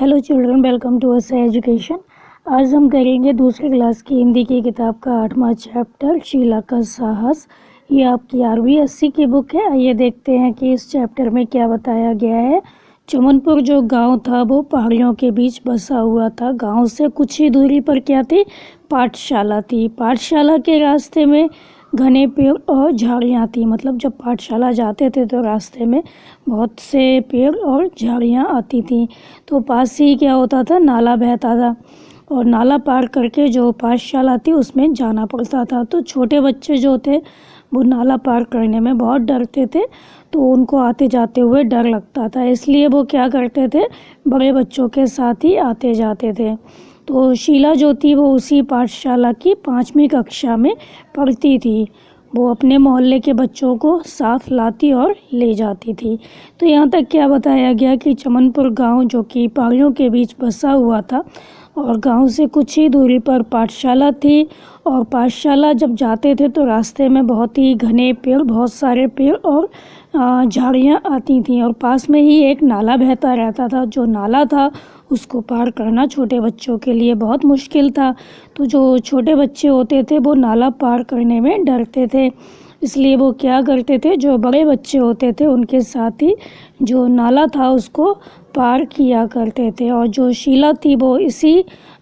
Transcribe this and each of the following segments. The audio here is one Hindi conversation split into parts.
Hello children, welcome to us education. आज हम करेंगे दूसरी क्लास की हिंदी की किताब का 8वां चैप्टर शीला का साहस। ये आपकी RBSC की बुक है। आइए देखते हैं कि इस चैप्टर में क्या बताया गया है। चमनपुर जो गांव था वो पहाड़ियों के बीच बसा हुआ था। गांव से कुछ ही दूरी पर क्या थी? पाठशाला थी। पाठशाला के रास्ते में घने पेड़ और झाड़ियाँ थी। मतलब जब पाठशाला जाते थे तो रास्ते में बहुत से पेड़ और झाड़ियाँ आती थी। तो पास ही क्या होता था, नाला बहता था और नाला पार करके जो पाठशाला थी उसमें जाना पड़ता था। तो छोटे बच्चे जो थे वो नाला पार करने में बहुत डरते थे, तो उनको आते जाते हुए डर लगता था, इसलिए वो क्या करते थे, बड़े बच्चों के साथ ही आते जाते थे। तो शीला जो थी वो उसी पाठशाला की 5वीं कक्षा में पढ़ती थी। वो अपने मोहल्ले के बच्चों को साथ लाती और ले जाती थी। तो यहाँ तक क्या बताया गया कि चमनपुर गांव जो कि पहाड़ियों के बीच बसा हुआ था और गांव से कुछ ही दूरी पर पाठशाला थी। और पाठशाला जब जाते थे तो रास्ते में बहुत ही घने पेड़, बहुत सारे पेड़ और झाड़ियाँ आती थीं और पास में ही एक नाला बहता रहता था। जो नाला था उसको पार करना छोटे बच्चों के लिए बहुत मुश्किल था। तो जो छोटे बच्चे होते थे वो नाला पार करने में डरते थे, इसलिए वो क्या करते थे, जो बड़े बच्चे होते थे उनके साथ ही जो नाला था उसको पार किया करते थे। और जो शीला थी वो इसी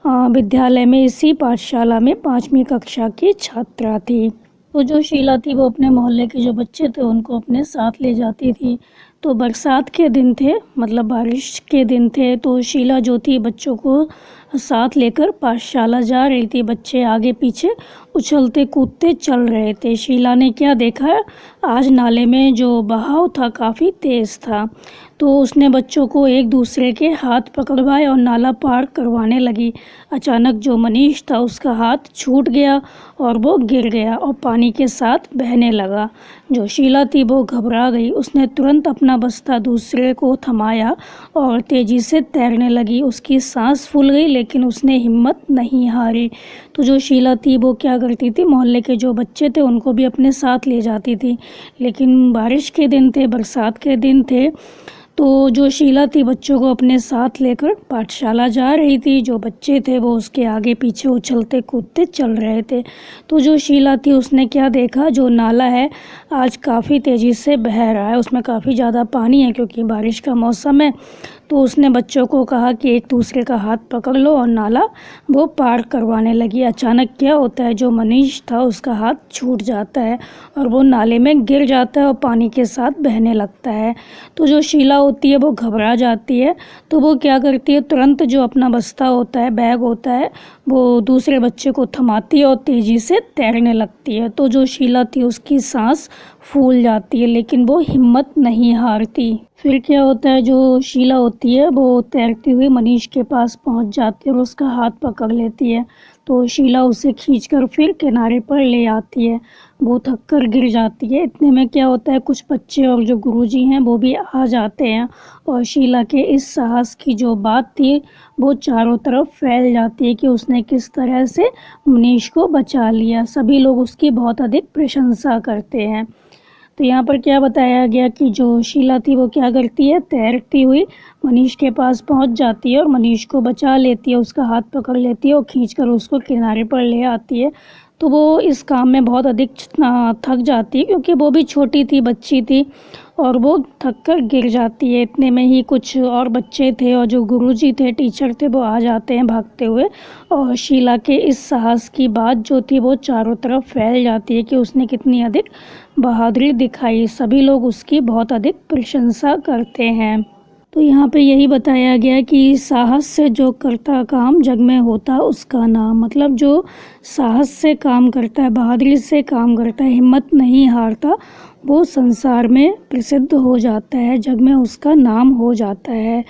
विद्यालय में, इसी पाठशाला में 5वीं कक्षा की छात्रा थी। तो जो शीला थी वो अपने मोहल्ले के जो बच्चे थे उनको अपने साथ ले जाती थी। तो बरसात के दिन थे, मतलब बारिश के दिन थे, तो शीला जो थी बच्चों को साथ लेकर पाठशाला जा रही थी। बच्चे आगे पीछे उछलते कूदते चल रहे थे। शीला ने क्या देखा, आज नाले में जो बहाव था काफ़ी तेज़ था, तो उसने बच्चों को एक दूसरे के हाथ पकड़वाए और नाला पार करवाने लगी। अचानक जो मनीष था उसका हाथ छूट गया और वो गिर गया और पानी के साथ बहने लगा। जो शीला थी वो घबरा गई। उसने तुरंत अपना बस्ता दूसरे को थमाया और तेज़ी से तैरने लगी। उसकी सांस फूल गई लेकिन उसने हिम्मत नहीं हारी। तो जो शीला थी वो क्या करती थी, मोहल्ले के जो बच्चे थे उनको भी अपने साथ ले जाती थी। लेकिन बारिश के दिन थे, बरसात के दिन थे, तो जो शीला थी बच्चों को अपने साथ लेकर पाठशाला जा रही थी। जो बच्चे थे वो उसके आगे पीछे उछलते कूदते चल रहे थे। तो जो शीला थी उसने क्या देखा, जो नाला है आज काफ़ी तेज़ी से बह रहा है, उसमें काफ़ी ज़्यादा पानी है क्योंकि बारिश का मौसम है। तो उसने बच्चों को कहा कि एक दूसरे का हाथ पकड़ लो और नाला वो पार करवाने लगी। अचानक क्या होता है, जो मनीष था उसका हाथ छूट जाता है और वो नाले में गिर जाता है और पानी के साथ बहने लगता है। तो जो शीला होती है वो घबरा जाती है। तो वो क्या करती है, तुरंत जो अपना बस्ता होता है, बैग होता है, वो दूसरे बच्चे को थमाती है और तेज़ी से तैरने लगती है। तो जो शीला थी उसकी सांस फूल जाती है लेकिन वो हिम्मत नहीं हारती। फिर क्या होता है, जो शीला होती है वो तैरती हुई मनीष के पास पहुंच जाती है और उसका हाथ पकड़ लेती है। तो शीला उसे खींचकर फिर किनारे पर ले आती है। वो थक कर गिर जाती है। इतने में क्या होता है, कुछ बच्चे और जो गुरुजी हैं वो भी आ जाते हैं और शीला के इस साहस की जो बात थी वो चारों तरफ फैल जाती है कि उसने किस तरह से मनीष को बचा लिया। सभी लोग उसकी बहुत अधिक प्रशंसा करते हैं। तो यहाँ पर क्या बताया गया कि जो शीला थी वो क्या करती है, तैरती हुई मनीष के पास पहुँच जाती है और मनीष को बचा लेती है, उसका हाथ पकड़ लेती है और खींचकर उसको किनारे पर ले आती है। तो वो इस काम में बहुत अधिक थक जाती है क्योंकि वो भी छोटी थी, बच्ची थी, और वो थक कर गिर जाती है। इतने में ही कुछ और बच्चे थे और जो गुरुजी थे, टीचर थे, वो आ जाते हैं भागते हुए और शीला के इस साहस की बात जो थी वो चारों तरफ फैल जाती है कि उसने कितनी अधिक बहादुरी दिखाई। सभी लोग उसकी बहुत अधिक प्रशंसा करते हैं। तो यहाँ पे यही बताया गया कि साहस से जो करता काम जग में होता उसका नाम। मतलब जो साहस से काम करता है, बहादुरी से काम करता है, हिम्मत नहीं हारता, वो संसार में प्रसिद्ध हो जाता है, जग में उसका नाम हो जाता है।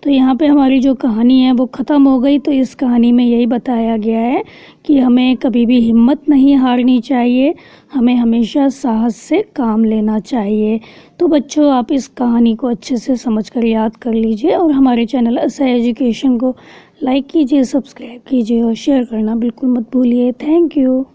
तो यहाँ पे हमारी जो कहानी है वो ख़त्म हो गई। तो इस कहानी में यही बताया गया है कि हमें कभी भी हिम्मत नहीं हारनी चाहिए, हमें हमेशा साहस से काम लेना चाहिए। तो बच्चों, आप इस कहानी को अच्छे से समझकर याद कर लीजिए और हमारे चैनल असा एजुकेशन को लाइक कीजिए, सब्सक्राइब कीजिए और शेयर करना बिल्कुल मत भूलिए। Thank you.